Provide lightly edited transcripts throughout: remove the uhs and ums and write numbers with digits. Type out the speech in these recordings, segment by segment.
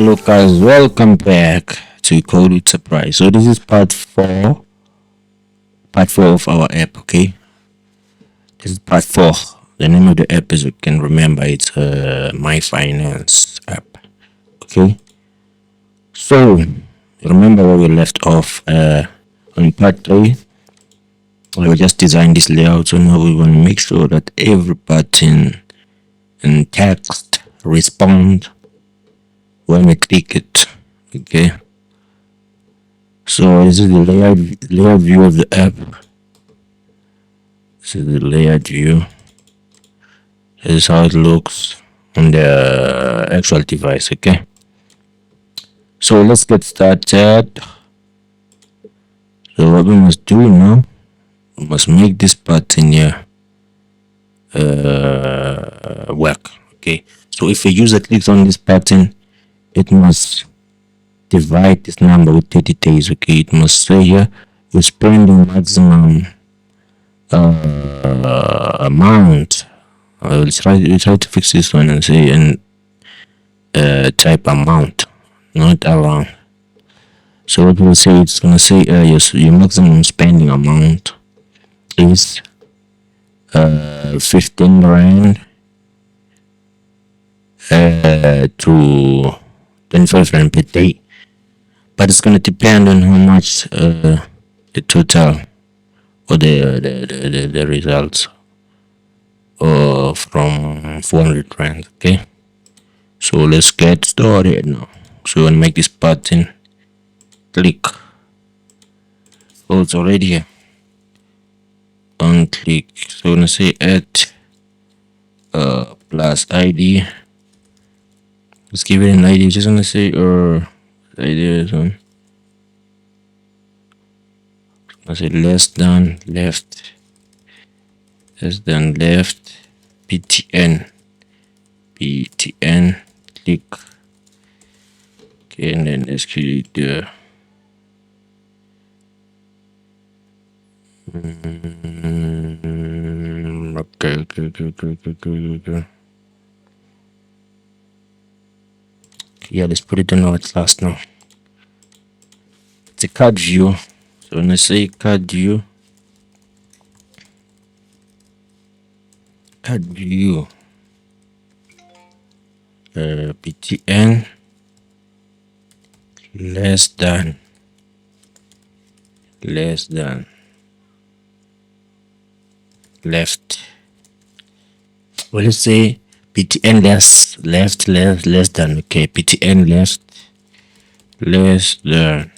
Hello guys, welcome back to Code with Surprise. So this is part four of our app. Okay, this is part four. The name of the app, as you can remember, it's My Finance app. Okay, so remember where we left off on part three. We just designed this layout, so now we want to make sure that every button and text respond when we click it. Okay. So this is the layout view of the app. This is the layout view. This is how it looks on the actual device. Okay. So let's get started. So what we must do now, we must make this button here work. Okay. So if a user clicks on this button, it must divide this number with 30 days. Okay. It must say here you're spending maximum amount. We'll try to fix this one and say type amount, not around. So what we'll say, it's gonna say your maximum spending amount is 15 rand to 25 rand per day, but it's gonna depend on how much the total or the results from 400 rand. Okay, so let's get started now. So we'll make this button, click. Oh, it's already here. On click. So we're gonna say add plus ID. Let's give it an ID. Just gonna say ID is on. I say less than left. PTN. Click. Okay, and then let's create the okay. Yeah, let's put it in our class now. It's a card view. So when I say card view, PTN less than left. Well, let's say PTN less than. Okay, PTN less than.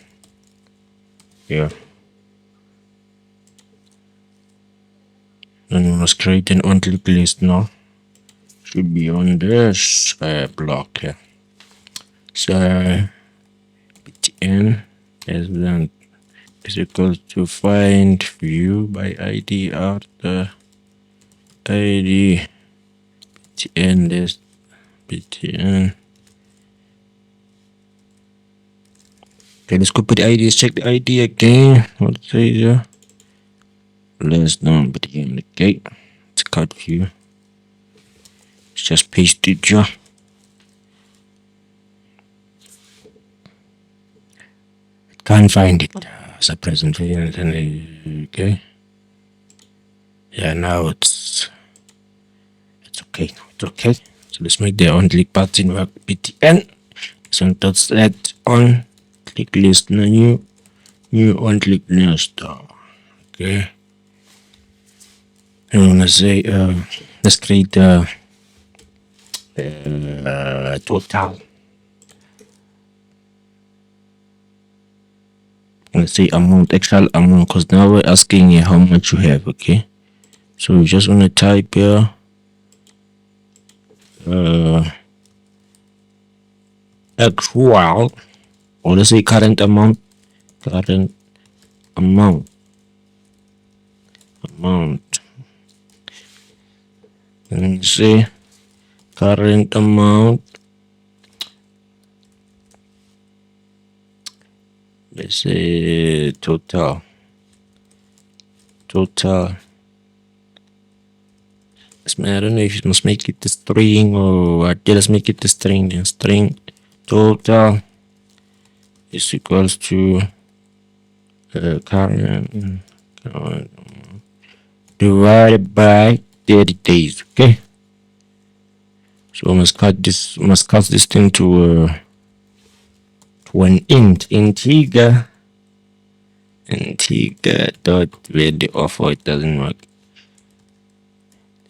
Yeah. Then we must create an on-click list now. Should be on this block here. So PTN less than is equal to find view by ID after ID PTN list PTN. Okay, let's go put the ID. Let's check the ID again. What's it here? Less than PTN. Okay, it's a card view. Let's just paste it here. Can't find it as a present variant. Okay. Yeah, now it's okay. It's okay. So let's make the on click button work. PTN. So dot select on click list new on click list. Okay. I'm gonna say let's create total. Let's say amount, actual amount, because now we're asking you how much you have. Okay, so we just want to type here actual, or let's say current amount and say current amount. Let's say total. I don't know if you must make it the string or what. Yeah, let's make it the string. Then string total is equals to current divided by 30 days. Okay, so we must cut this thing to an integer dot value of. Oh, it doesn't work.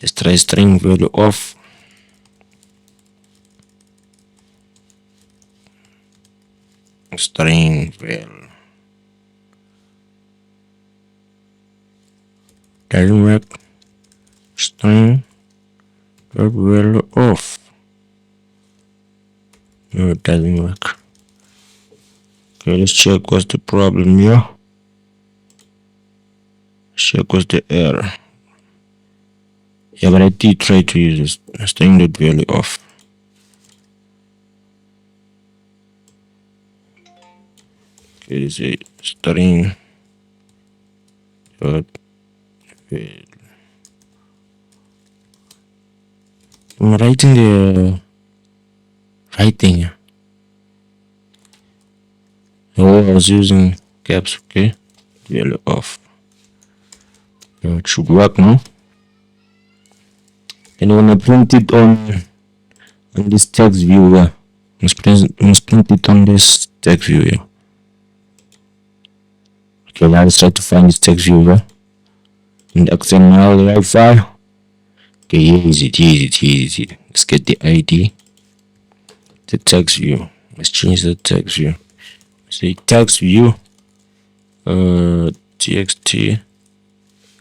Let's try string value of. String value doesn't work. String dot value of. No, it doesn't work. Okay, let's check what's the problem here. Check what's the error. Yeah, but I did try to use this string dot value of. Okay, this is string dot value. I'm writing the right thing. Oh, I was using caps. Okay, value of. It should work now. And when I print it on this text viewer, must print it on this text viewer. Okay, now let's try to find this text viewer in the XML file. Okay, here is it. Let's get the ID. The text view. Let's change the text view. Say text view. Txt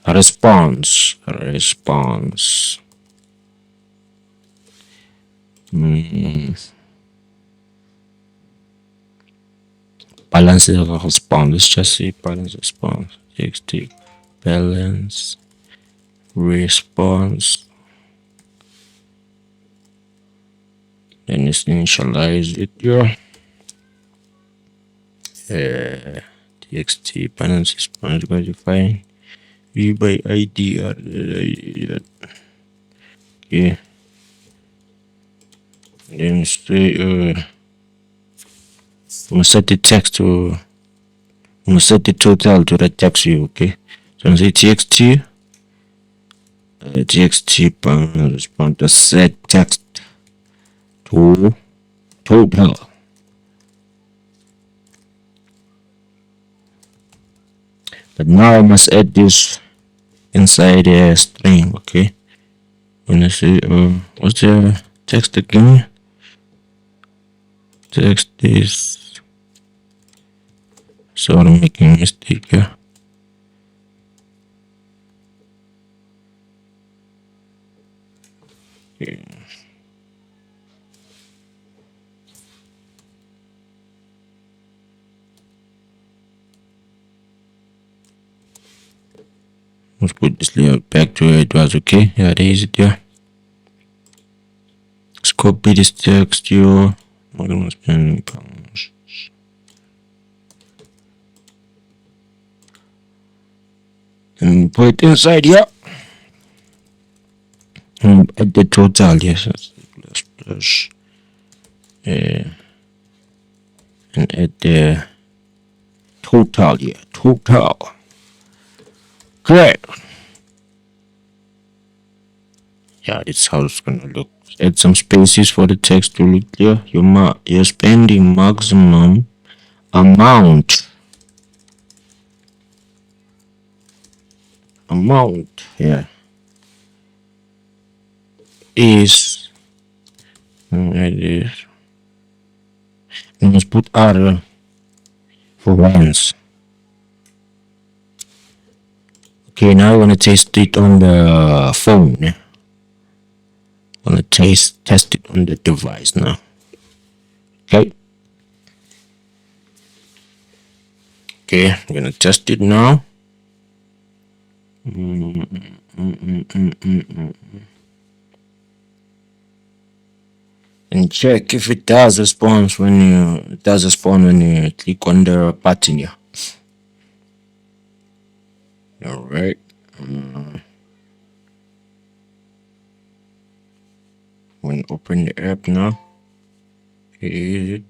response. Balance response. Let's just say balance response. Txt balance response. Then let's initialize it here. Txt balance response going to find view by ID. Okay. Then say we set the text to set the total to the text view. Okay, so say txt balance response to set text to total. But now I must add this inside a string. Okay, when I say what's the text again? Text is, so I'm making a mistake here. Okay. Let's put this layout back to where it was. Okay, yeah, there is it. Yeah, let's copy this text here. And put it inside here. And add the total. Yes, plus and add the total here. Total. Great. Yeah, it's how it's gonna look. Add some spaces for the text to look clear. You're spending maximum amount here is you must put R for once. Okay, now I want to test it on the phone. I want to test it on the device now. Okay, I'm gonna test it now. And check if it does respond when you click on the button here. All right. When open the app now, Is it?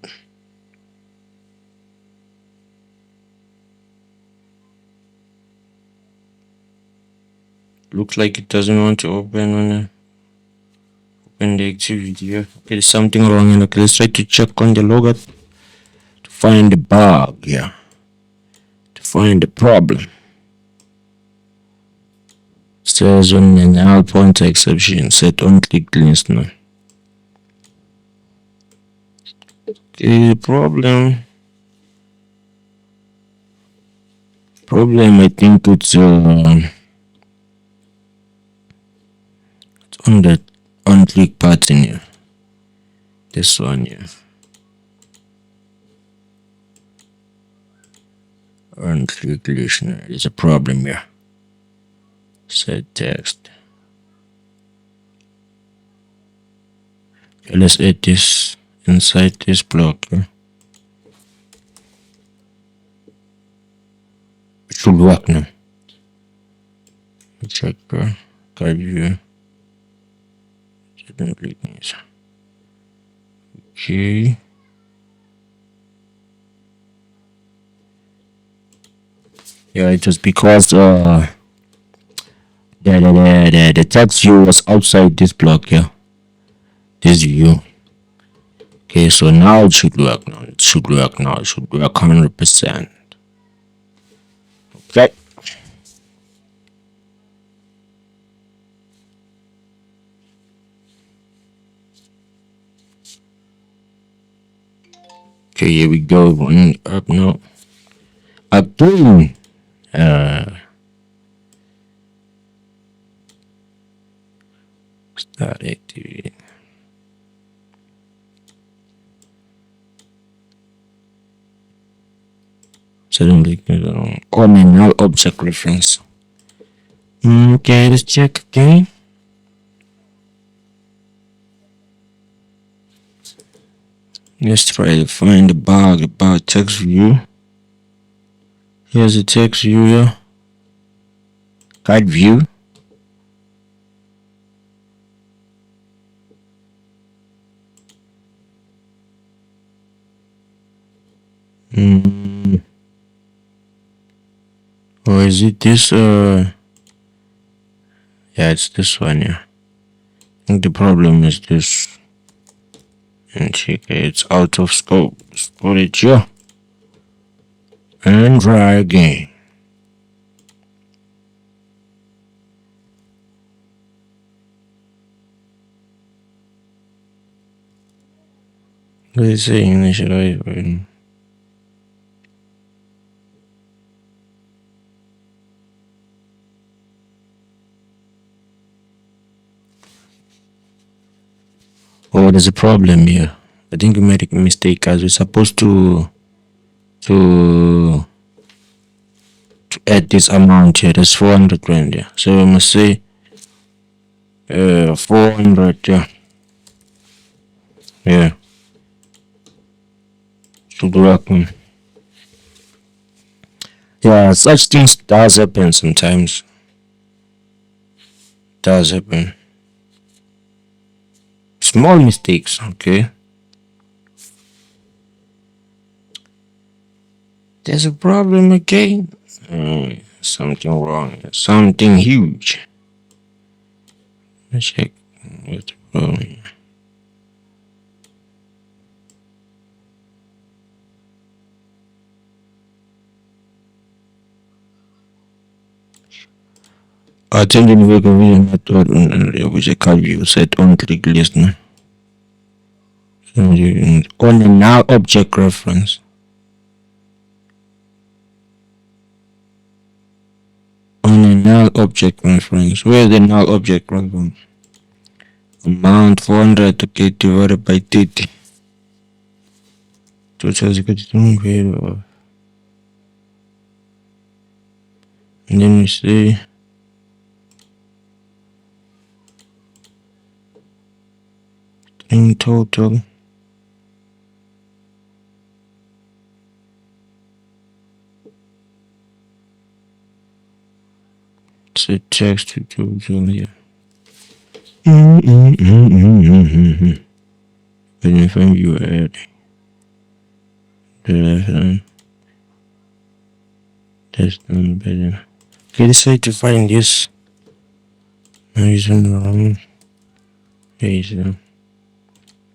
Looks like it doesn't want to open the activity. Yeah. There's something wrong. And okay, let's try to check on the logger to find the bug. Yeah. To find the problem. Says on an null pointer exception set on click listener. Okay, the problem I think it's on the on click pattern here. This one here. On click listener. There's a problem here. Set text. Okay, let's add this inside this block here. It should work now. Check card view. Okay. Yeah, it was because the text view was outside this block here. This view. Okay, so now it should work now. It should work 100%. Okay. Okay, here we go. Running up now. Again. Start activating. Suddenly on a null object reference. Okay, let's check again. Let's try to find the bug about text view. Here's the text view here. Card view. Or is it this yeah, it's this one, yeah. I think the problem is this. And check it's out of scope. Let's put it here. And try again. Let's see, initialize. Oh, there's a problem here. I think we made a mistake as we're supposed to add this amount here. There's 400 rand here. So we must say 400, yeah. Yeah. Should work. Yeah, such things does happen sometimes. Does happen. Small mistakes, okay? There's a problem again. Something wrong. Something huge. Let's check what's the problem. Attending vehicle method which I can view set on click listener. On a null object reference. On a null object reference. Where's the null object reference? Amount 400, okay, divided by 30. Total is equal to, and then we say in total. So text to total here. When you find you add the left hand, that's done better. Okay, decide to find this. Now use the wrong.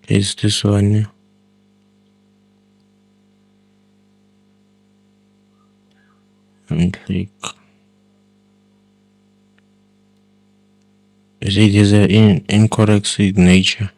Is this one? And click. You see, there's an incorrect signature.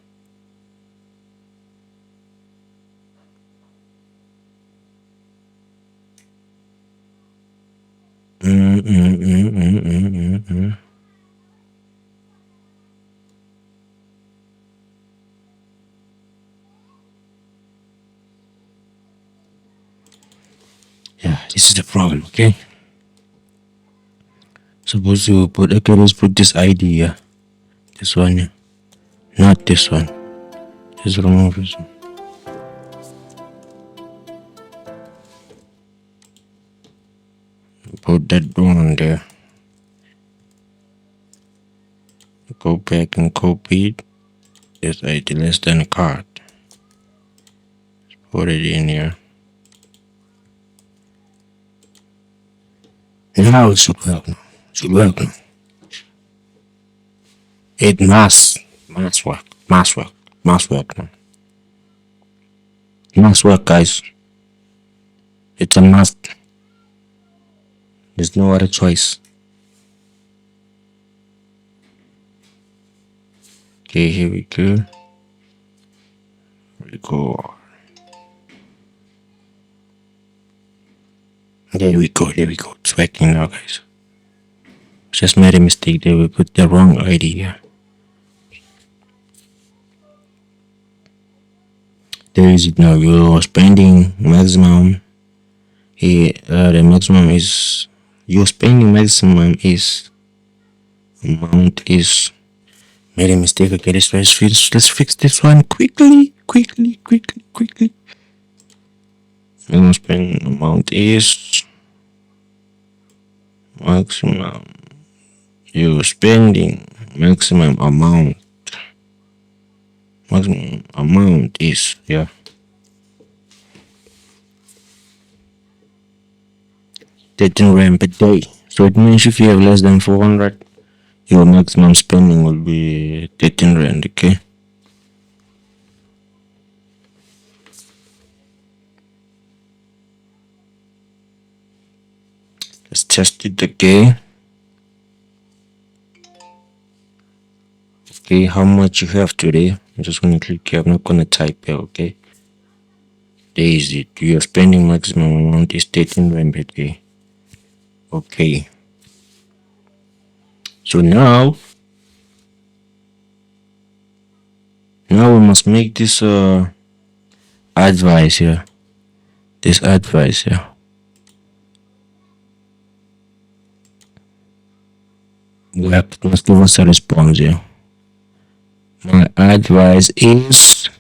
Yeah, this is the problem, okay? Suppose you put, okay, let's put this ID here. This one, yeah. Not this one. Just remove this one. Put that one there. Go back and copy this ID less than a card. Put it in here. Now it should work now. Should work now. It must work. Must work. Must work now. It must work, guys. It's a must. There's no other choice. Okay, here we go. Here we go. There we go. There we go. It's working now, guys. Just made a mistake there. We put the wrong ID here. There is it now. Your spending maximum. Here, the maximum is your spending maximum is amount is made a mistake. Okay, let's fix this one quickly. Minimum spending amount is maximum. Your spending maximum amount. Maximum amount is, yeah, 13 rand per day. So it means if you have less than 400, your maximum spending will be 13 rand. Okay. Let's test it again. Okay, how much you have today? I'm just gonna click here. I'm not gonna type here. Okay. There is it. Your spending maximum amount is 13 rand per day. Okay. So now we must make this advice here. This advice here. It must give us a response here. My advice is,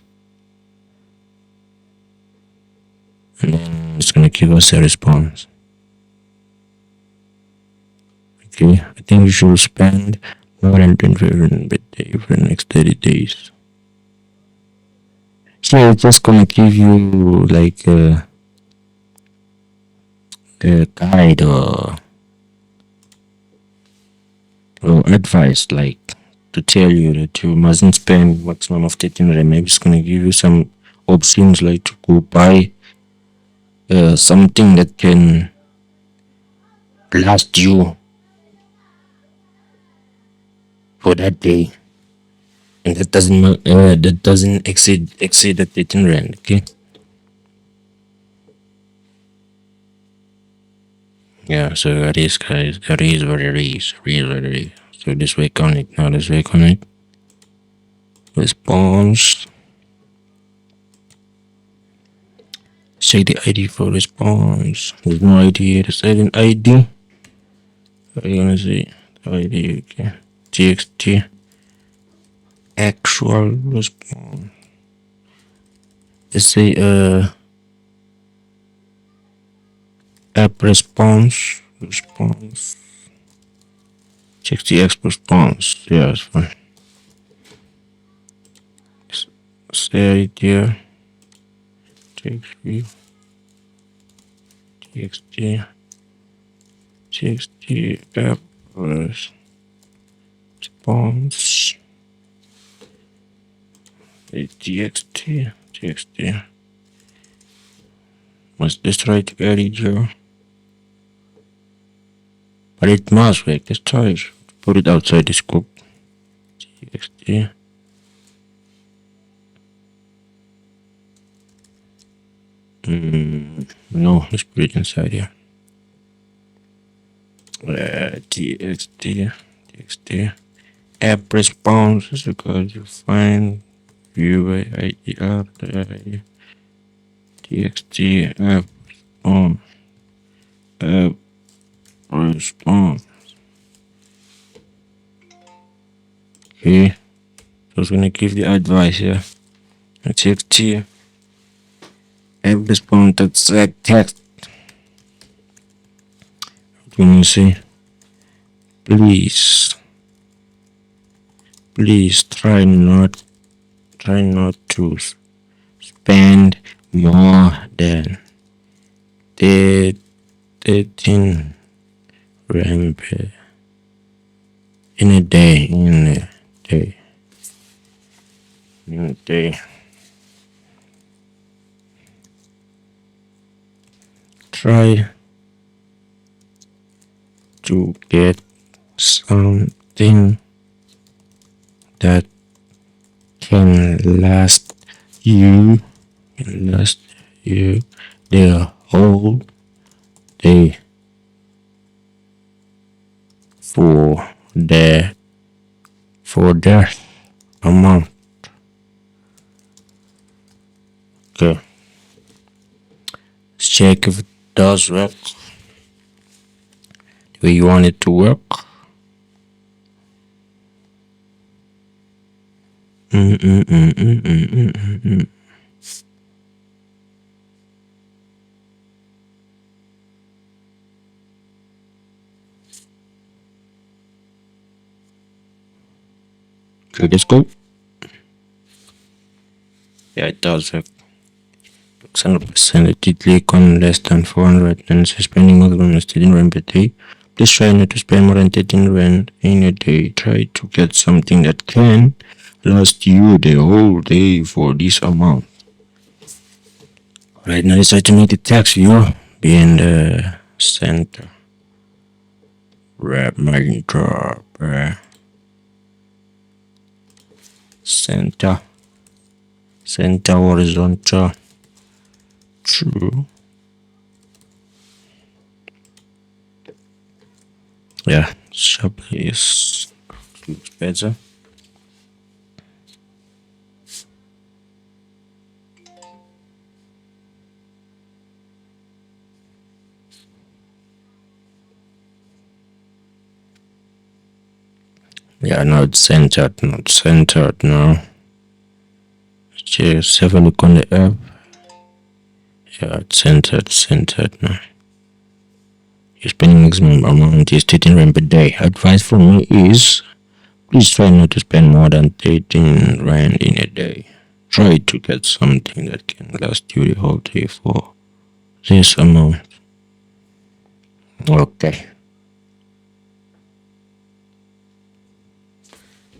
and then it's gonna give us a response. Okay, I think you should spend more than 25 rand per day for the next 30 days. So it's just gonna give you like a guide or advice, like to tell you that you mustn't spend maximum of 13 rand. Maybe it's gonna give you some options like to go buy something that can last you for that day, and that doesn't exceed the 13 rand. Okay. Yeah, so that is, guys. That is what it is. Really. So let's work on it now. Let's work on it. Response. Check the ID for response. There's no ID here. There's an ID. What are you gonna say? The ID, okay. TXT. Actual response. Let's say app response. Check the X response. Yeah, it's fine. Say it here. TXT, TXT, TXT app response. TXT, TXT. Must this try to edit here? But it must work. Let's try to put it outside the scope. TXT. No, let's put it inside here. TXT, TXT. App response is because you find view by ID app, TXT app on app response. Okay, so it's gonna give the advice here. TXT app response exact text. When you say please try not to spend more than 13 rand in a day. Try to get something that can last you the whole day for that amount. Okay, let's check if it does work the way you want it to work. Okay, let's go. Yeah, it does work. 100%. If you click on less than 400 and say spending maximum is 13 rand per day, please try not to spend more than 13 rand in a day. Try to get something that can last you the whole day for this amount. Alright, now let's try to make the text view be in the center. Wrap margin drop. Center horizontal. True. Yeah, sharply is looks better. Yeah, now it's centered. Now. Just have a look on the app. Yeah, it's centered now. Your spending maximum amount is 13 rand per day. Advice from me is please try not to spend more than 13 rand in a day. Try to get something that can last you the whole day for this amount. Okay.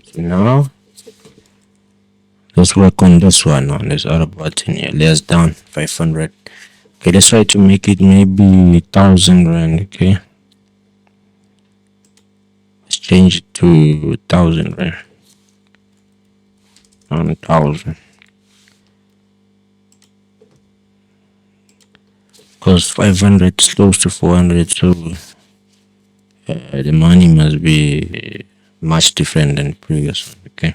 So now let's work on this one on this other button here. Less down 500. Okay, let's try to make it maybe 1,000 rand. Okay, let's change it to 1,000 rand. 1,000. Because 500 is close to 400, so the money must be much different than previous one. Okay.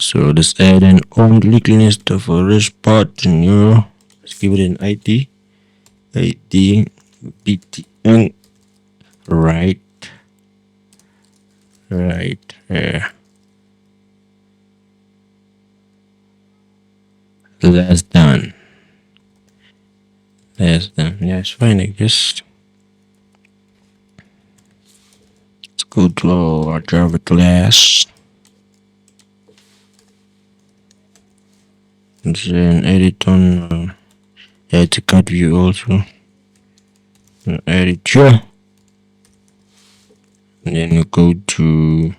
So let's add an on click list of a rich button here. Let's give it an ID. BTN. Right here. Less than. Yeah, it's fine, I guess. Let's go to our Java class. Then edit on add to cut view also. Edit here. And then you go to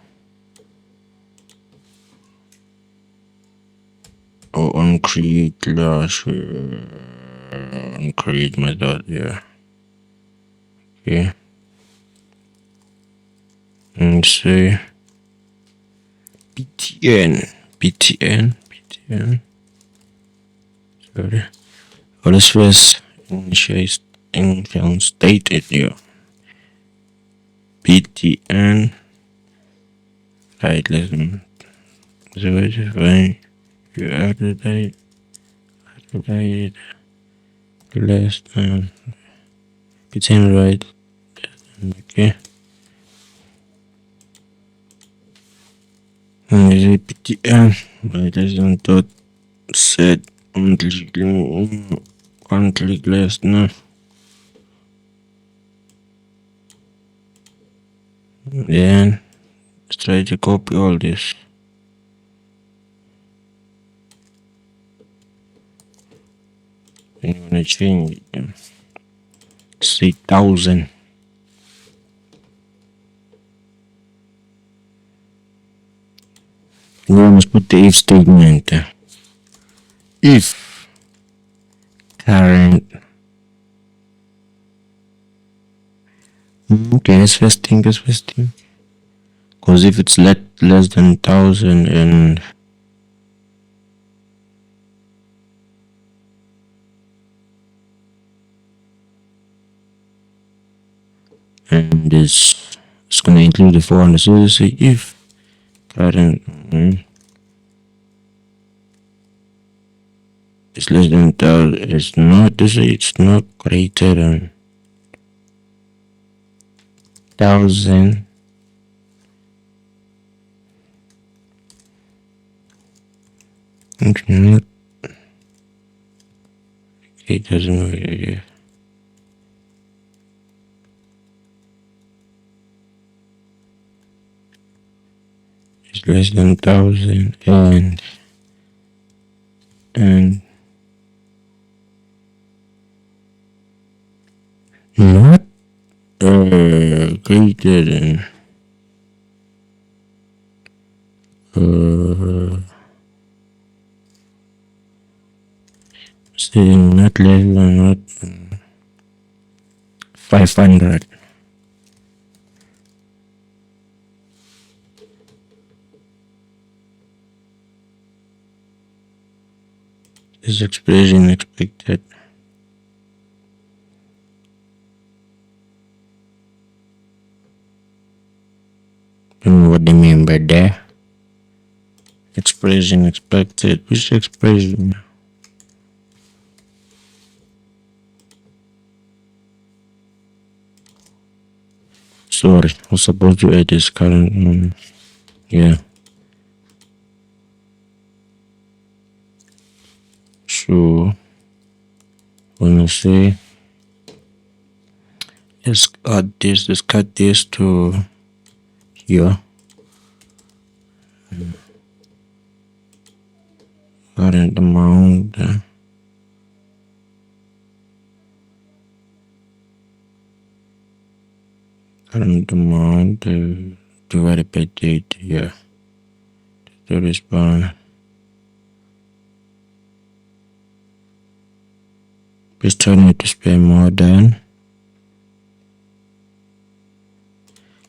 on create lash on create method here. Okay. And say btn. Sorry. Or let's first state it here. btn right, listen. So it's fine. You add the date less than btn right. Okay. And is it btn right less than dot set on click less now. Then let's try to copy all this. And you wanna change it. Say 1000. We must put the if statement. If current. Okay, that's first thing. Because if it's less than 1000 and it's gonna include the 400. So you say if current it's less than 1000, it's not greater than 1000. It's not. It doesn't really. It's less than 1000 and not greater than saying not less than not 500. This expression expected. Don't know what they mean by that. Expression expected. Which expression? Sorry, I was supposed to add this current. Yeah. So when I say let's add this, let's cut this to here. Current amount. Current amount divided by date. Yeah. To respond. Please try not to spend more than.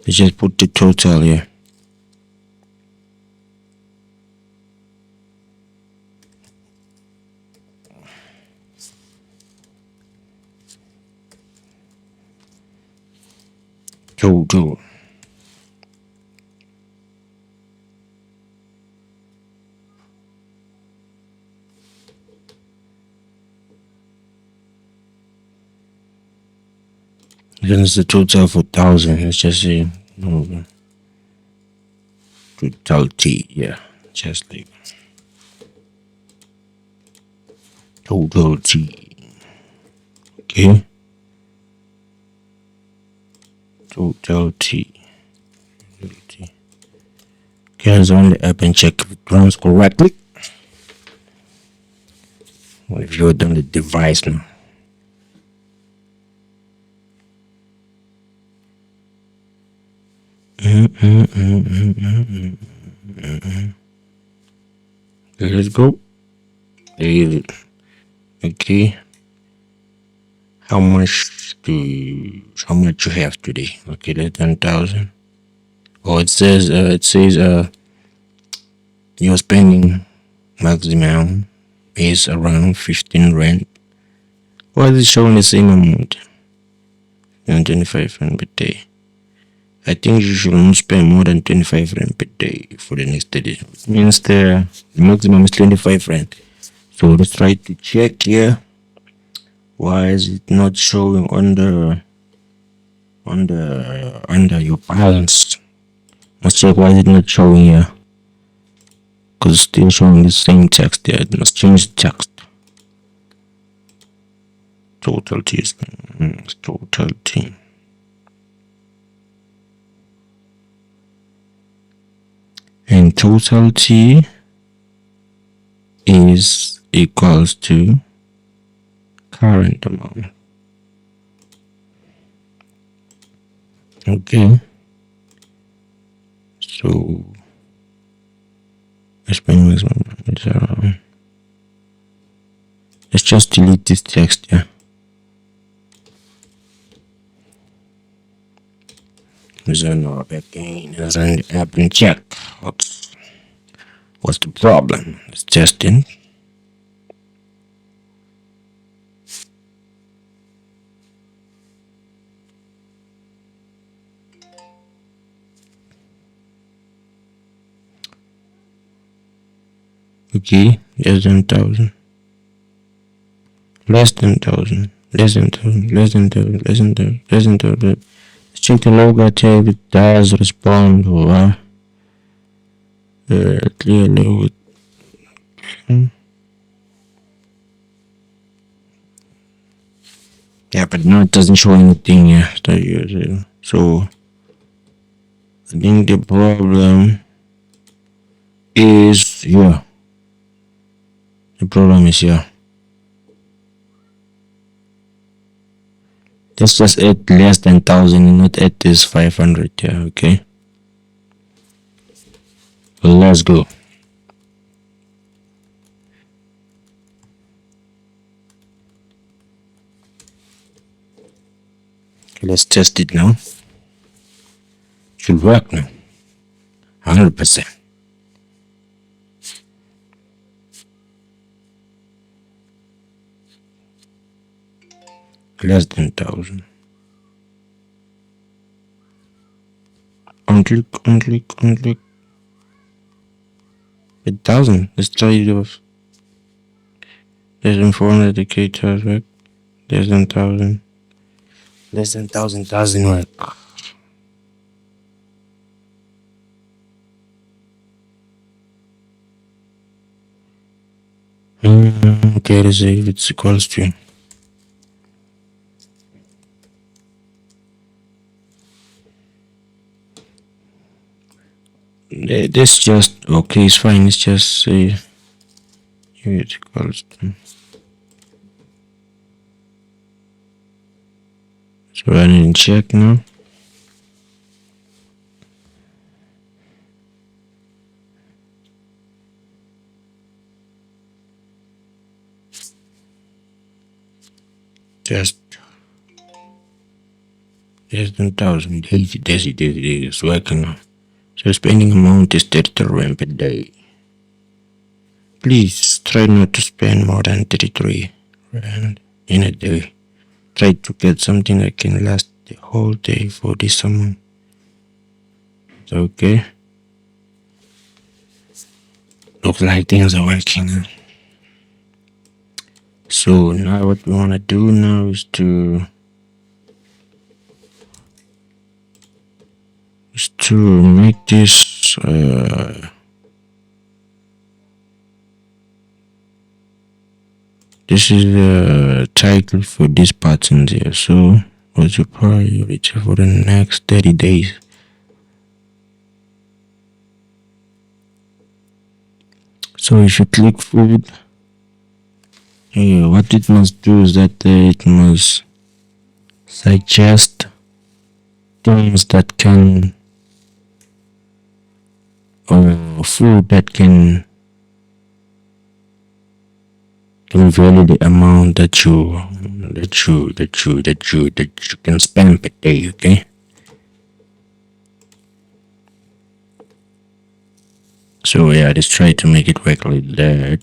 Let's just put the total here. Total. Then it's the total for 1000. Let's just say totality. Yeah, just like totality. Okay. Totality. Okay, let's run the app and check if it runs correctly. If you're on the device now. Okay, let's go. Okay. How much you have today? Okay, less than 1,000. Oh, it says your spending maximum is around 15 rand. Why is it showing the same amount? 25 rand per day. I think you should not spend more than 25 rand per day for the next 30 days. It means the maximum is 25 rand. So let's try to check here. Why is it not showing under your balance? Let's check why is it not showing here. Because it's still showing the same text there. It must change the text. Total T is total T. And total T is equals to current amount. Okay. So let's just delete this text here. Let's run our again. Let's run the app and check what's the problem. Let's test it. Okay, less than 1,000. Less than 1,000. Less than 1,000. Less than 1,000. Less than 1,000. Less than 1,000. Let's check the log if it does respond or clearly. Yeah, but now it doesn't show anything here. So I think the problem is here. The problem is here. Let's just add less than 1,000 and not add this 500 here, okay? Let's go. Let's test it now. Should work now. 100%. Less than 1,000. On click. 1,000. Let's try it off. Less than 400 indicators work. Less than 1,000. Less than 1,000 doesn't work. Okay, let's see if it's equals to. This just okay. It's fine. It's just say it equals to. So I need to check now. Just less than 1,000. It's working now. So spending amount is 33 rand per day. Please try not to spend more than 33 rand in a day. Try to get something that can last the whole day for this amount. Okay. Looks like things are working now. So now what we want to do now is to make this this is the title for this pattern here. So what's your priority for the next 30 days? So if you click food, What it must do is that it must suggest things that can, or food that can value the amount that you can spend per day. Okay. So yeah, let's try to make it work like that.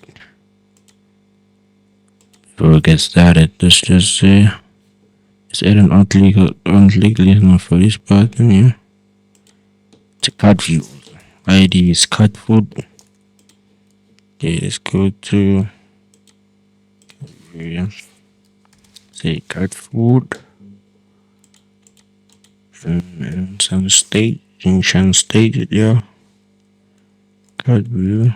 Before we get started, let's just let's add an on-click listener for this button. Yeah. It's a card view. ID is cut food. Okay, let's go to yeah. Say cut food. And some state, in state, yeah. Card view.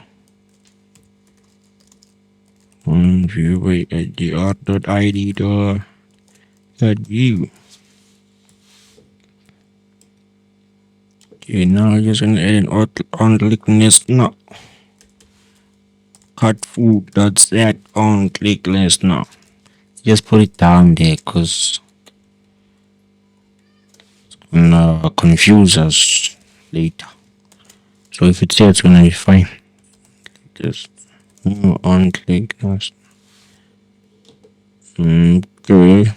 On view, wait, at the art.id door. Card view. Okay, now I'm just gonna add an on-click listener. Cut food. That's that on-click listener. Just put it down there, cause confuse us later. So if it's there, it's gonna be fine. Just on click us. Okay.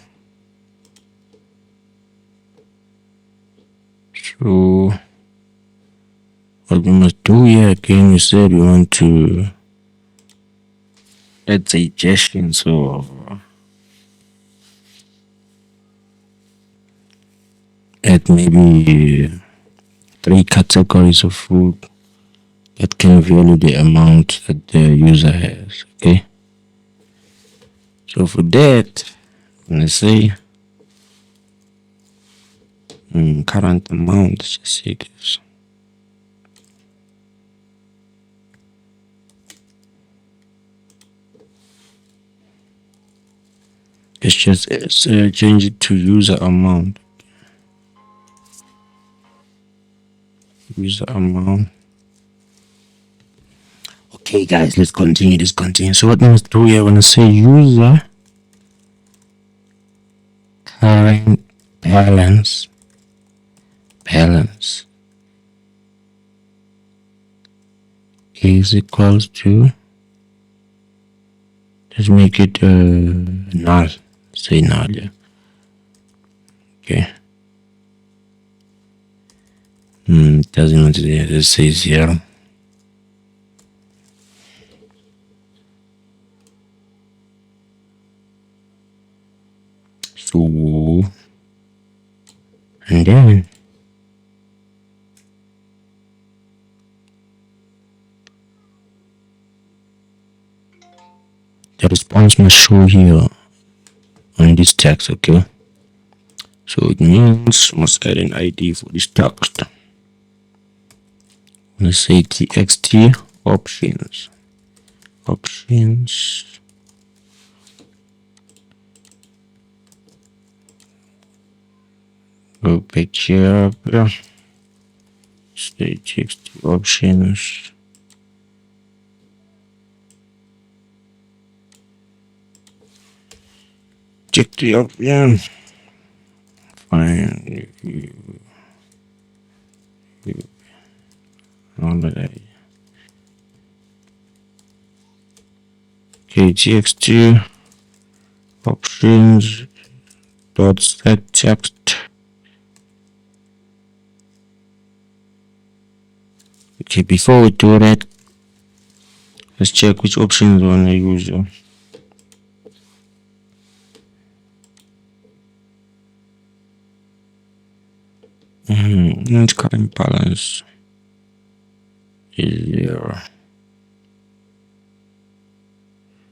So what we must do here again, we said we want to add suggestions. So add maybe 3 categories of food that can value the amount that the user has. Okay. So for that, I'm gonna say current amount. Let's just say this. Let's just change it to user amount. User amount. Okay, guys, let's continue. So what we must do here, when I say user current balance is equals to, let's make it null. Say null, yeah. Okay. It doesn't want to do that. Let's say 0. So, and then the response must show here on this text. Okay. So it means must add an ID for this text. Let's say txt options. Go back here. Say txt options. Check the option. Fine. Okay, txt options dot set text. Okay, before we do that, let's check which options we want to use. Its current balance is 0.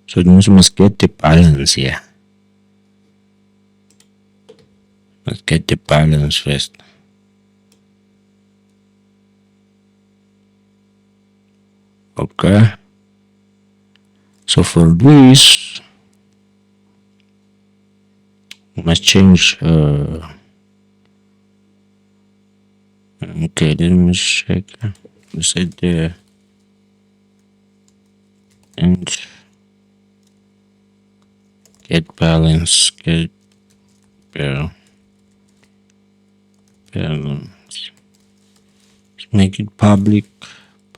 So it means we must get the balance here. Let's get the balance first. Okay. So for this, we must change. Okay, let me check. We said there. And get balance, get balance. Let's make it public,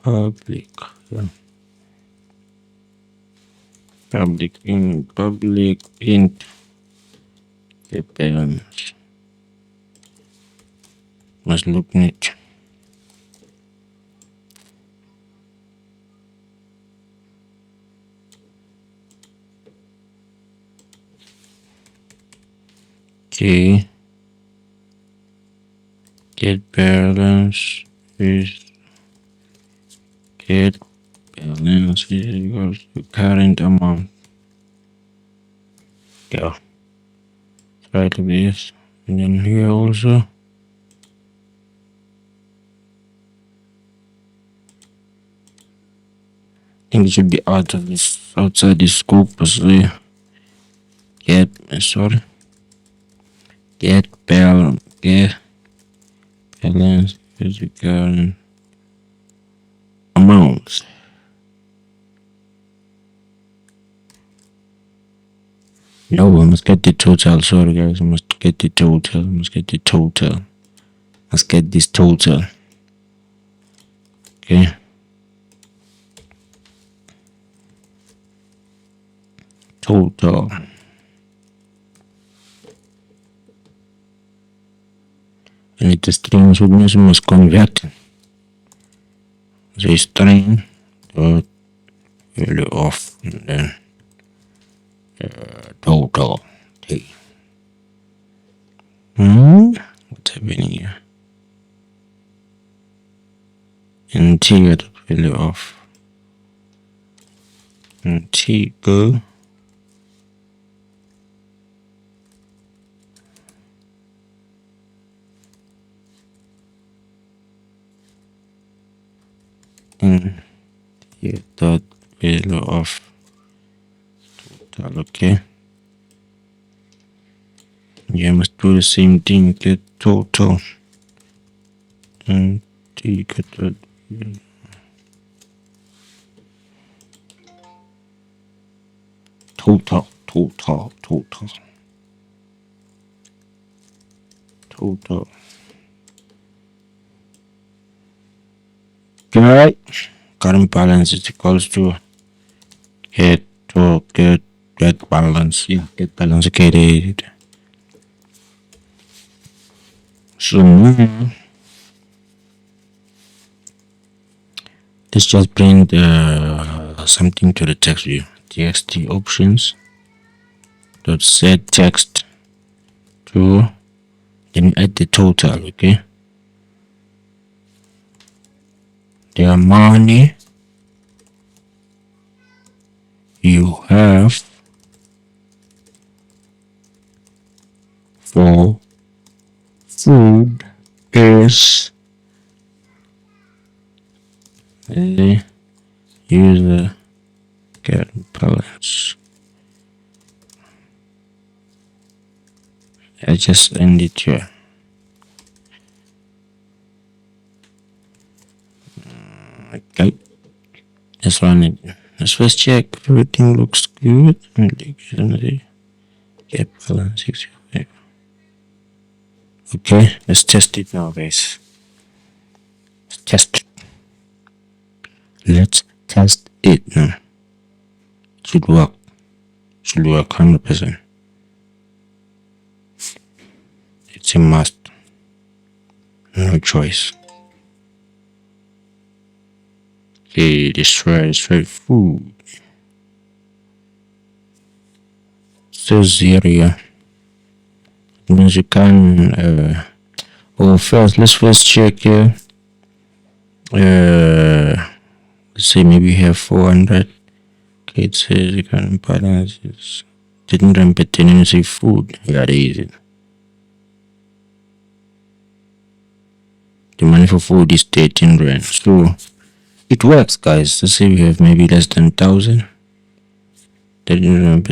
yeah. Public int, get balance. Must look neat. Okay. Get balance is get balance is equals to current amount. Yeah. Try like this. And then here also. I think it should be outside this scope as well. Get balance is the current amount. No, we must get the total. Sorry guys, we must get the total. Let's get this total. Okay. Total. And it is strings we must convert. The string dot value of and then total. T. What's happening here? And T dot value of and T go. And T dot value of total. Okay. Yeah, must do the same thing. Get total and T get that. Total. Okay. Current balance is equals to get balance. Yeah, get balance. Okay. So now let's just bring something to the text view. Txt options dot set text to, then add the total. Okay, the money you have for food is the user get balance. I just end it here. Okay, let's run it. Let's first check if everything looks good. Get balance 65. Okay, let's test it now, guys. Let's test it now. Should work 100%. It's a must, no choice. Okay, destroy food. Says area. It means you can let's first check here. Let's say maybe we have 400. Okay, it says you can balance this. Didn't repeat any say food. Yeah, there is it. The money for food is 13 rand. So it works, guys. Let's say we have maybe less than 1,000. But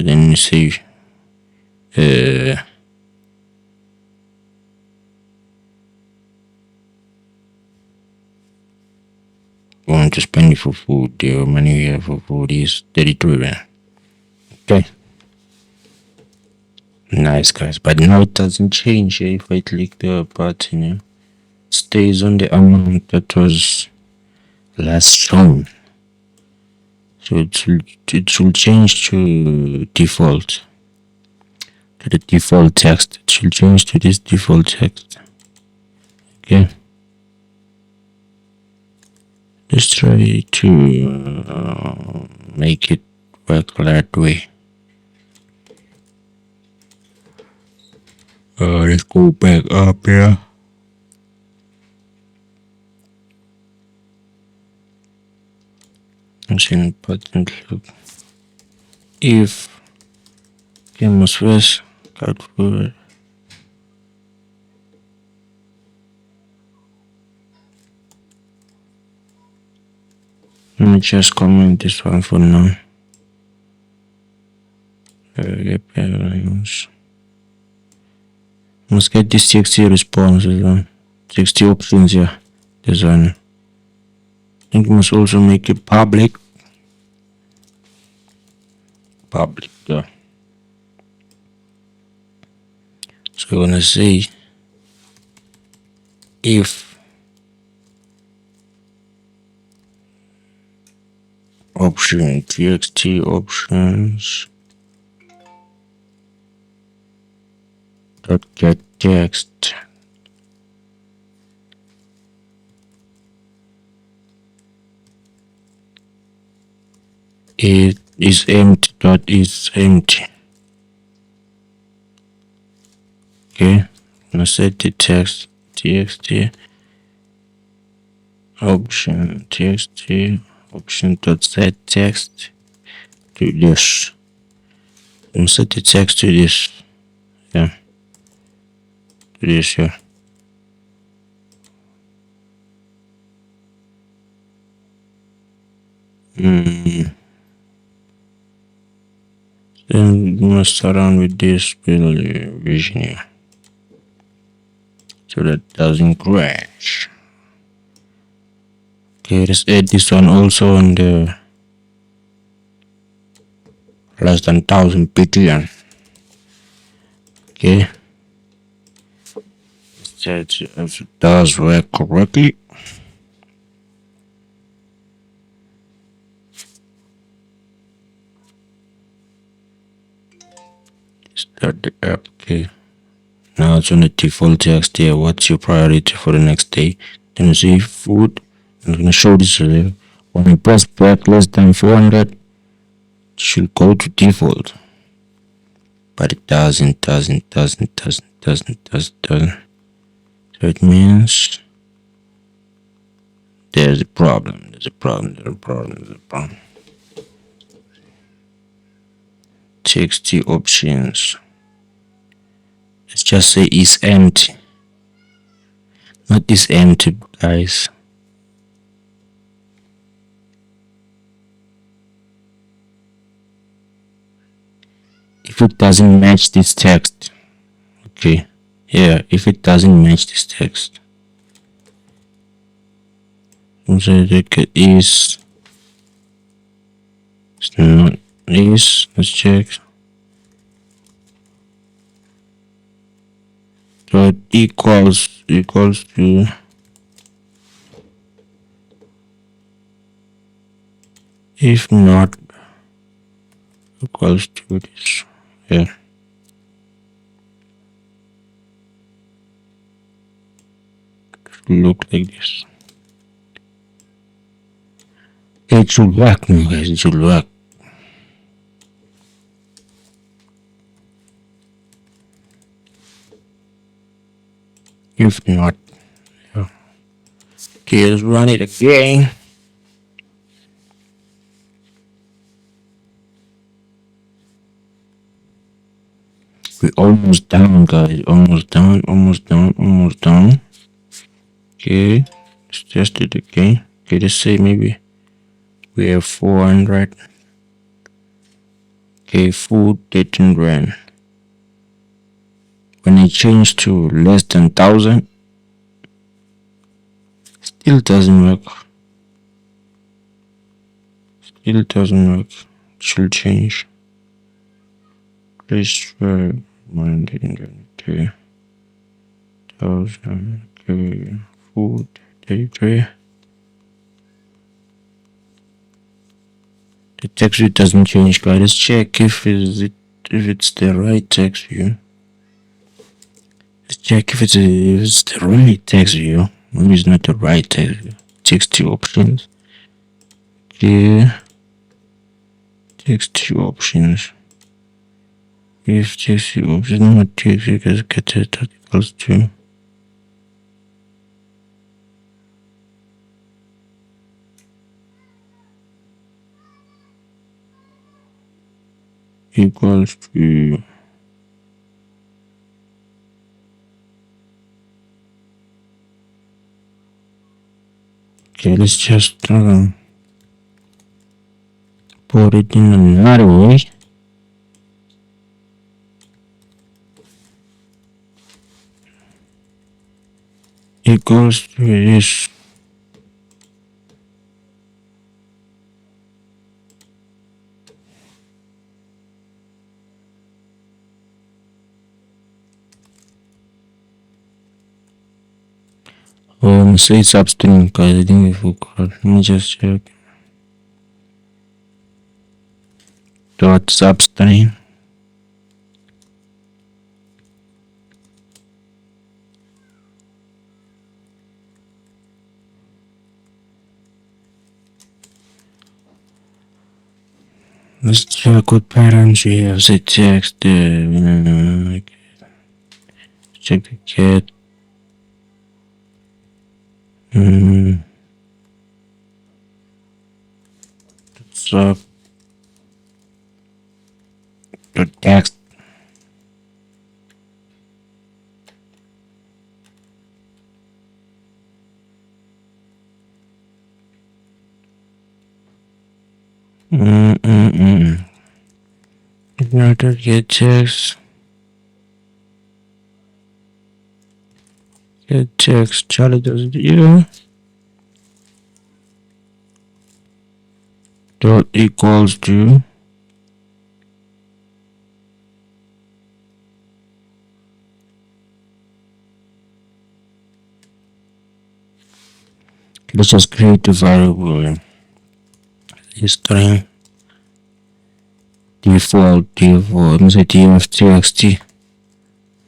then you say want to spend it for food. The money we have for food is 33 rand. Okay. Nice, guys. But now it doesn't change here. If I click the button, yeah, it stays on the amount that was last shown. So it will change to default, to the default text. It should change to this default text. Okay. Let's try to make it work that way. Let's go back up here. Machine button click. If Camus first cut forward. Let me just comment this one for now. Must get this 60 responses, 60 options here. This one. I think you must also make it public. Public, yeah. So we're gonna say if option txt options dot get text it is empty dot is empty. Okay, I'm gonna set the text txt option txt option dot set text to this. I'm gonna set the text to this. Yeah, to this here. Then we must start on with this build vision here, so that doesn't crash. Okay, let's add this one also on the less than 1000 billion. Okay, let's check if it does work correctly. Start the app. Okay, now it's on the default text here. What's your priority for the next day? Then you see food. I'm gonna show this here. When you press back less than 400, it should go to default. But it doesn't. So it means there's a problem. TXT options. Let's just say is empty. Not is empty, guys. If it doesn't match this text, okay, yeah, if it doesn't match this text, so it is, it's not is, let's check. So it equals to if not equals to this. Yeah. Look like this. It should work now, guys. It should work. If not, yeah. Okay, let's run it again. We're almost down, guys. Almost down. Okay, let's test it again. Okay, let's say maybe we have 400. Okay, food didn't run. When I change to less than 1000, still doesn't work. It should change. Please 122,000. Okay, food 33. The text view doesn't change, guys. Let's check if it's the right text view. Let's check if it's the right text view. Maybe it's not the right text view. Text view options. Okay. Text view options. If text view options not text view, because get it equals to equals to okay, let's just put it in another way. Equals to this. Say substring, guys. I think we forgot. Let me just check. Dot substring. Let's check what patterns we have. Say text. Check the cat. Sub. The text. Ignore the get text. Get text. Charlie does it here. Dot equals to let's just create a variable string default let me say df txt.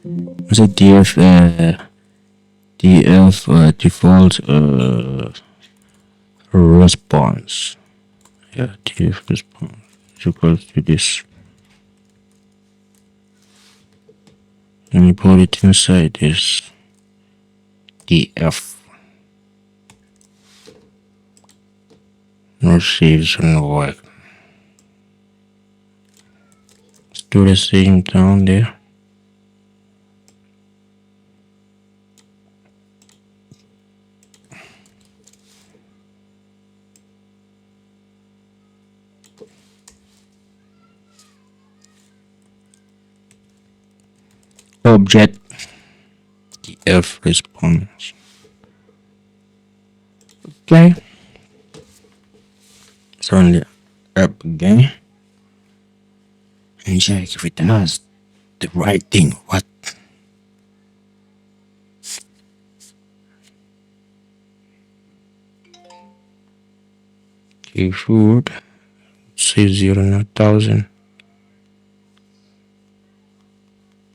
Let me say df default response. Yeah, df response is equals to this. And you put it inside this df. No saves and no work. Let's do the same down there. Object df response. Okay. So on the app again and check if it does the right thing. What? Okay, food. Say 0, not 1,000.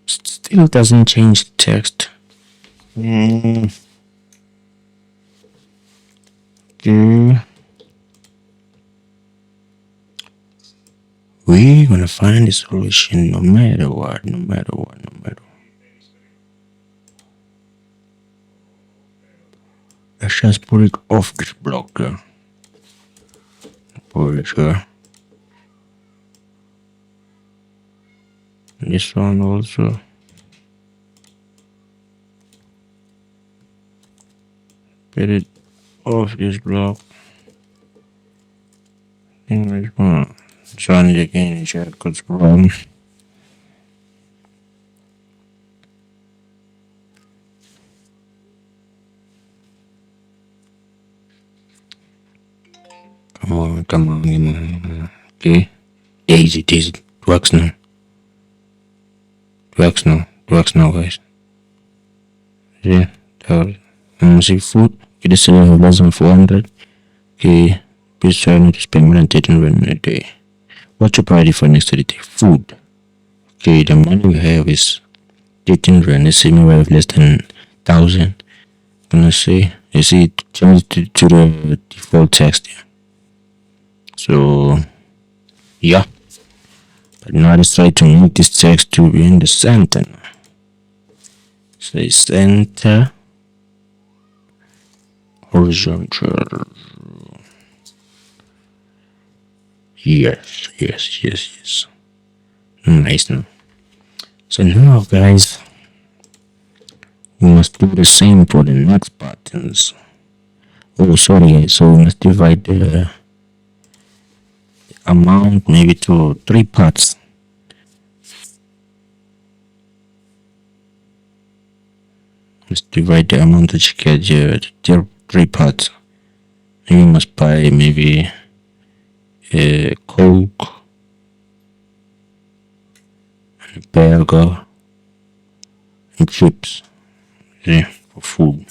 Still doesn't change the text. Okay. We're gonna find a solution no matter what. Let's just put it off this blocker. Put it here. This one also. Get it off this block. English one. Run it again and check what's wrong. Come on. Okay. Daisy, it works now. It works now, guys. Yeah, see food. Okay, this is less than 400. Okay, please try not to spend more than 13 rand a day. What's your priority for next 30 days? Food. Okay, the money we have is 13 rand. Let's say maybe we have less than 1,000. I'm gonna say, you see, it change to the default text here. So, yeah. But now let's try to make this text to be in the center. Say center horizontal. Yes. Nice now. So now, guys, we must do the same for the next buttons. Oh, sorry, guys. So we must divide the amount maybe to 3 parts. Let's divide the amount that you get here to 3 parts. And you must buy maybe a Coke, a burger, and chips. Yeah, for food.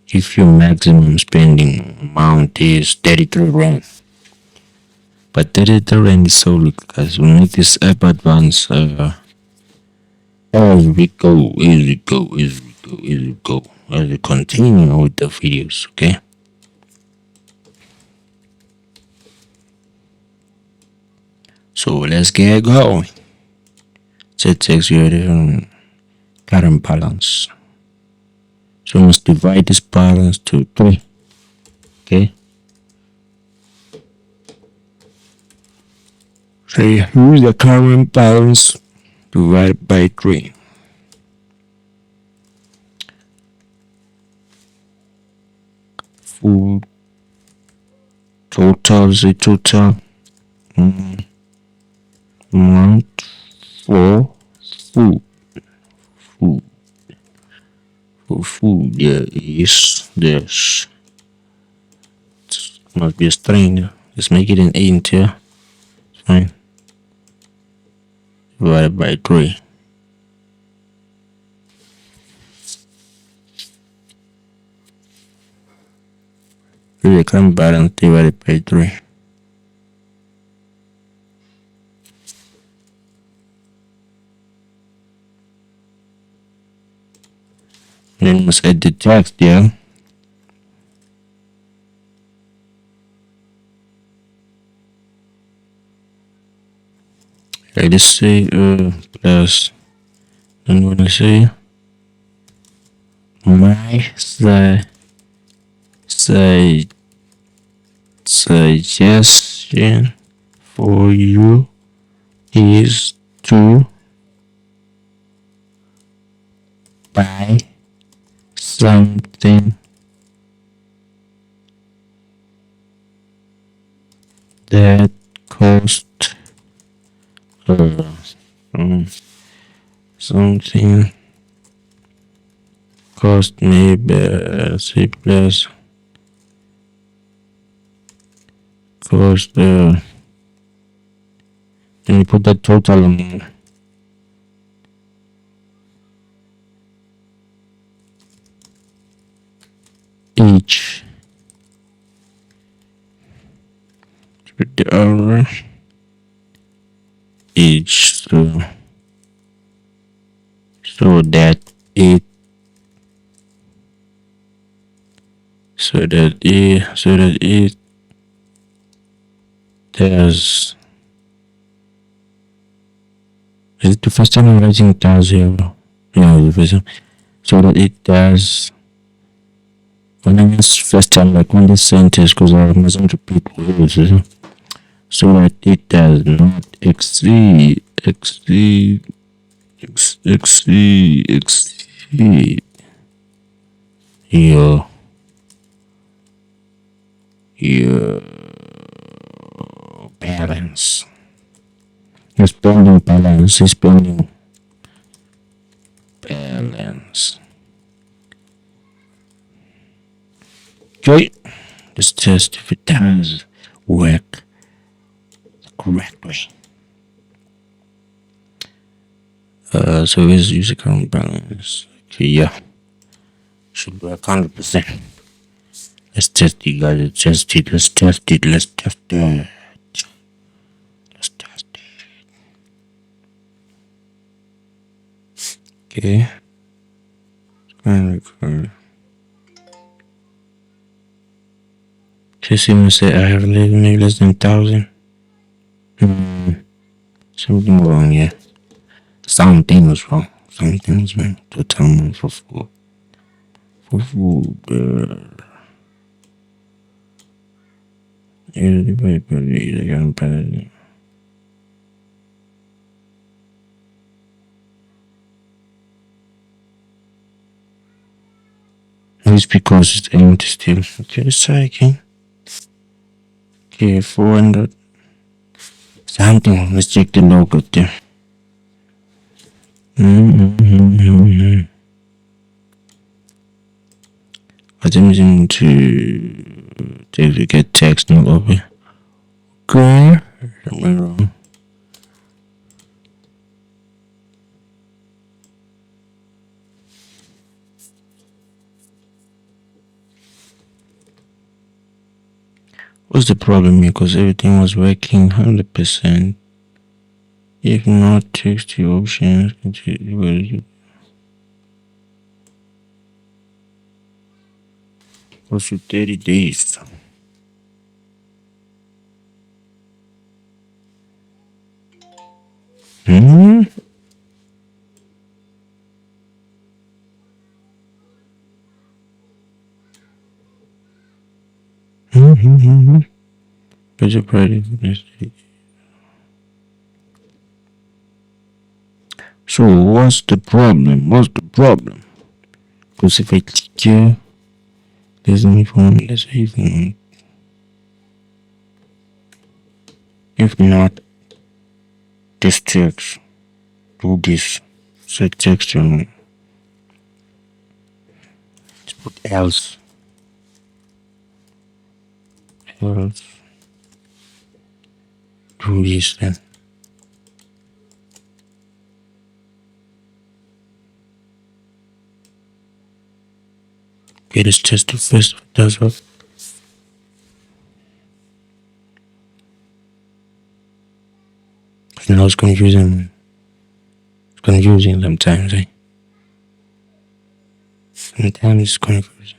If your maximum spending amount is 33 rand. But 33 rand is so little, guys. We'll make this app advance as we go, as we continue with the videos, okay? So let's get going. Set text your current balance. So we must divide this balance to 3, okay? So use the current balance divided by 3. Food total is a total amount for food. For food, there is this. It must be a string. Let's make it an int here. It's fine. Divided by 3. The current balance divided by 3. Then we must add the text here. Okay, let's say plus, I'm gonna say my suggestion for you is to buy something that cost something cost maybe C plus cost then you put the total amount. Each with the hour each, so that it does. Is it the first time I'm writing does here? Yeah, the first time. So that it does. When I mean first time, like when this sentence, because I mustn't repeat words, so that it does not exceed your balance. Your spending balance is spending balance. Okay, let's test if it does work correctly. So where's user account balance? Okay, yeah, should be 100%. Let's test it, guys. Let's test it. Let's test it. Let's test it. Let's test it. Okay. Screen record. Just even say I have maybe less than 1,000. Something wrong, yeah. Something was wrong. Something was wrong. Total amount for food. For food. It's because it's empty still. Okay, let's try again. Okay, 400. Something. Let's check the logo there. Attempting to get text not open. Okay. Something wrong. What's the problem here? Because everything was working 100%. If not, text the options. Also 30 days. Hmm? Budget priority. So what's the problem? What's the problem? Because if I click here, there's only phone. Let's say if not, this text. Do this. Set text on. Let's put else. Else. Do this then. Okay, let's test it first. If it does work. You know, it's confusing. It's confusing sometimes, eh? Sometimes it's confusing.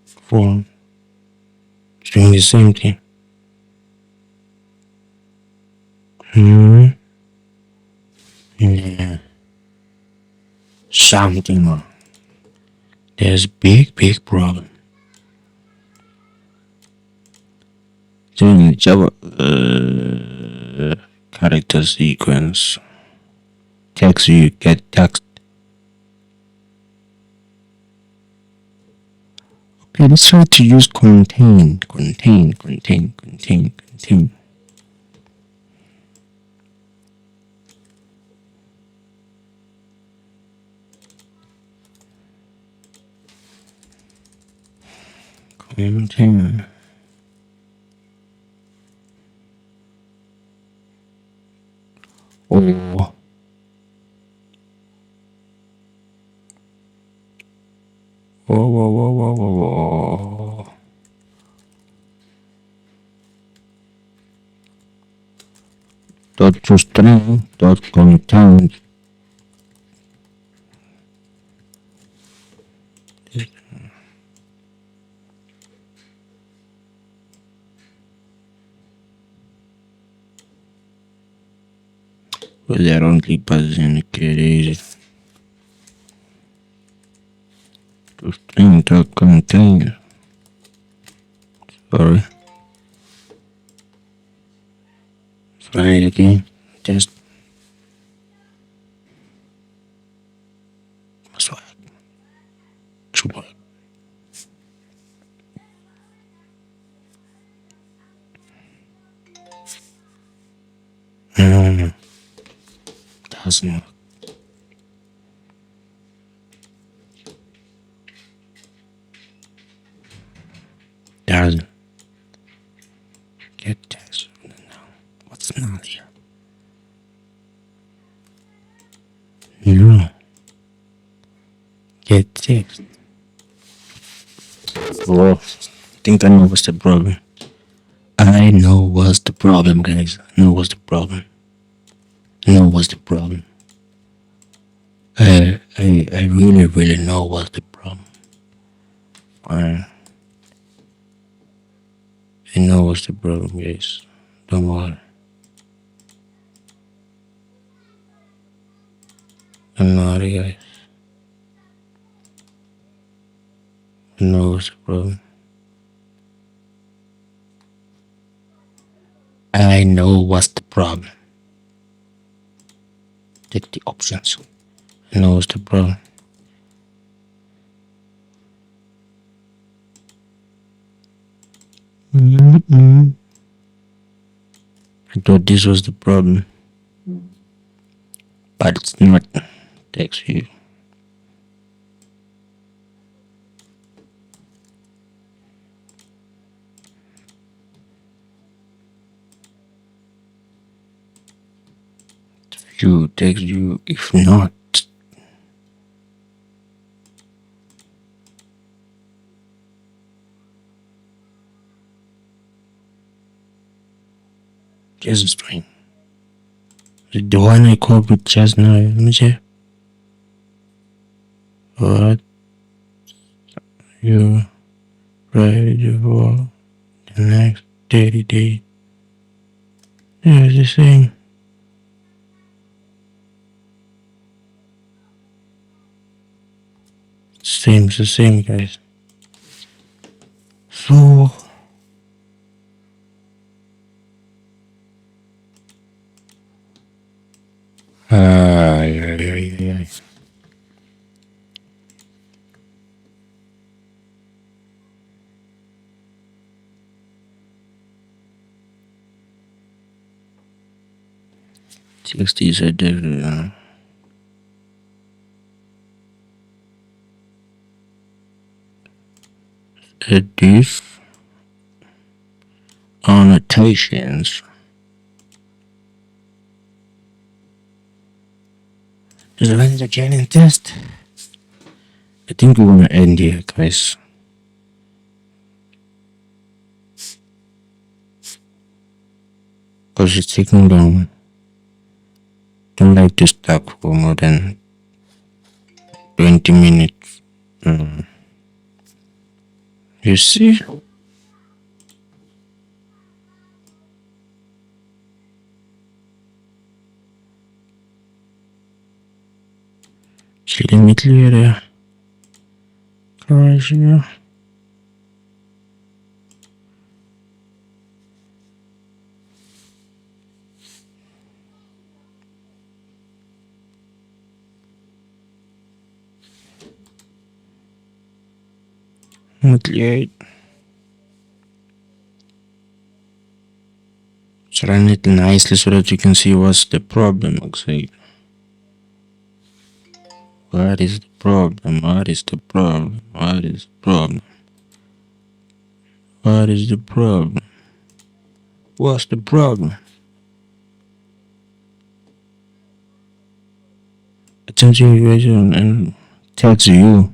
For it's doing the same thing. Yeah. Something wrong. There's big problem. So in the Java character sequence, text you get text. Okay, let's try to use contain. Contain. Contain. Oh. Whoa. Dot to string. Dot contain. Well, they're only passing carries. To string dot contain. Sorry. Try it again. Just must work. Should work. No. Doesn't work. Doesn't get text. No. What's Nadia. No. Get text. Oh, I think I know what's the problem. I know what's the problem, guys. I know what's the problem. I know what's the problem. I really, really know what's the problem. I, I know what's the problem, guys. Don't worry. Don't worry, guys. I know what's the problem. I know what's the problem. Take the options. I know what's the problem. Mm-mm. I thought this was the problem, but it's not. Text you. You text you. If not, just string. The one I copied just now. Let me check. What you ready for the next 30 days? Yeah, it's the same. Same, it's the same, guys. So, yeah, yeah, yeah, yeah. Text is a different. These annotations. Just run the training test. I think we're gonna end here, guys. Because it's taking long. Don't like to stuck for more than 20 minutes. You see? Chilling with Lyria. Croatia. Nucleate. So run it nicely so that you can see what's the problem. Okay. What is the problem? What is the problem? What is the problem? What is the problem? What's the problem? Attention evasion and text you.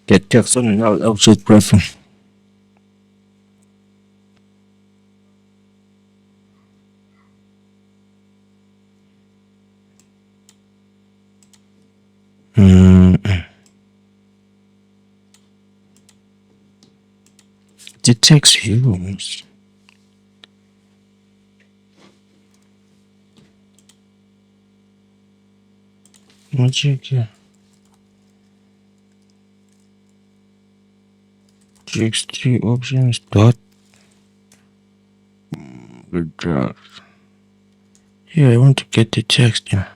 Get text on and outside preference. The text you. What check here? Checks 3 options. Dot. Good job. Yeah, I want to get the text. Yeah.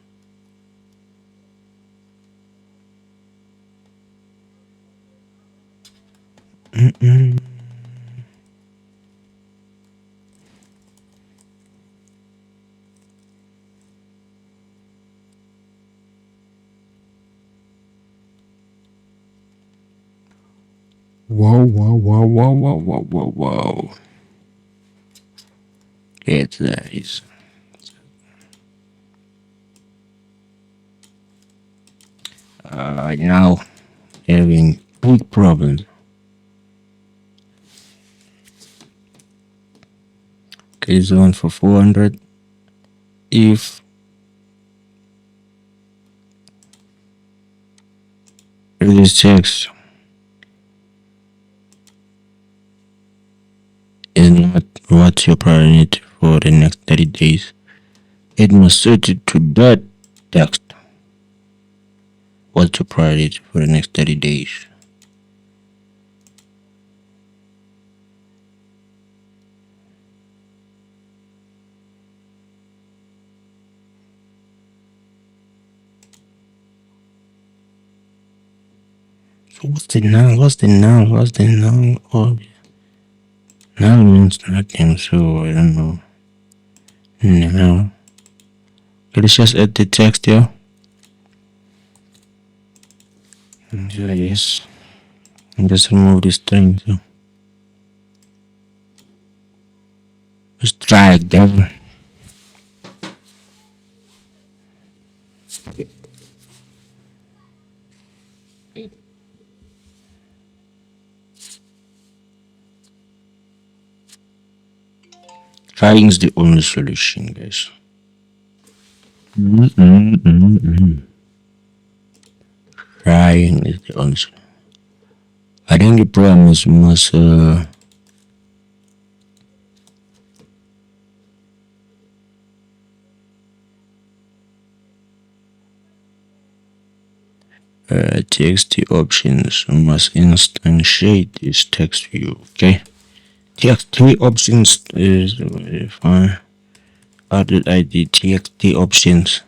Whoa. It's nice. Now having big problem. Okay, zone for 400. If this checks is not what's your priority for the next 30 days, it must search it to that text. What's your priority for the next 30 days? So what's the null? Oh, null means nothing, so I don't know. Null. Okay, let's just add the text here. Yes. And just remove this string. So let's try again. Trying is the only solution, guys. Trying is the only solution. I think the problem is must txt options must instantiate this text view. Okay, txt options is fine. Added id txt options.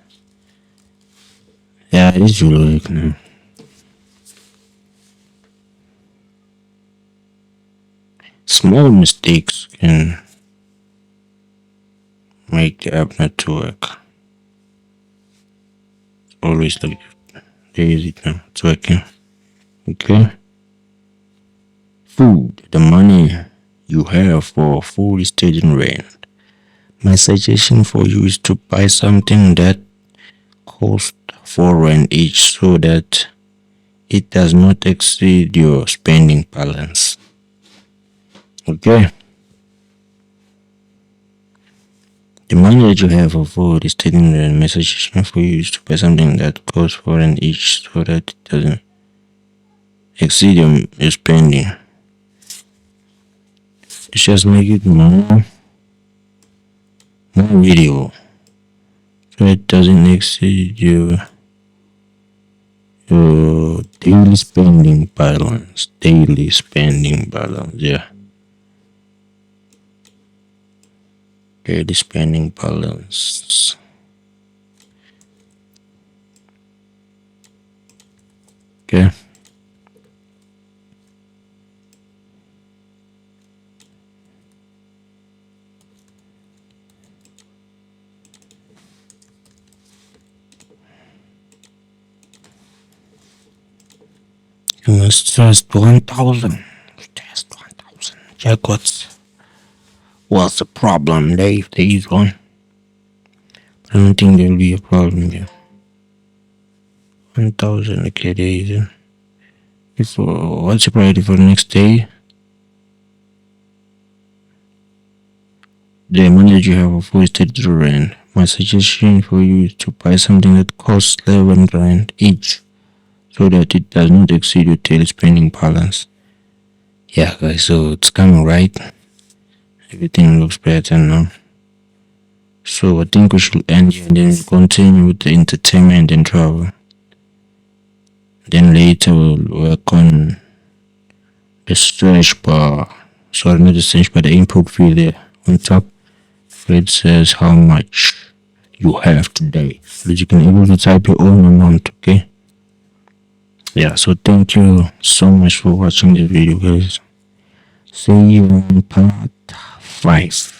Yeah, it will work now. Small mistakes can make the app not to work. Always like there is it now. It's working. Okay. Food, the money you have for food is taking rent. My suggestion for you is to buy something that costs 4 rand each so that it does not exceed your spending balance. Okay. The money that you have for food is taking rent. My suggestion for you is to buy something that costs 4 rand each so that it doesn't exceed your spending. Let's just make it more video so it doesn't exceed your daily spending balance. Yeah. Daily spending balance. Okay. Let's test 1,000. Check what's the problem, Dave? There is one. I don't think there'll be a problem here. 1,000. Okay, there is. What's your priority for the next day? The money that you have for is 32 rand. My suggestion for you is to buy something that costs 11 rand each so that it does not exceed your daily spending balance. Yeah, guys, so it's coming right. Everything looks better now. So I think we should end here and then we'll continue with the entertainment and travel. Then later we'll work on the search bar. Sorry, not the search bar, the input field there on top. It says how much you have today. So you can able to type your own amount, okay? Yeah, so thank you so much for watching the video, guys. See you in part 5.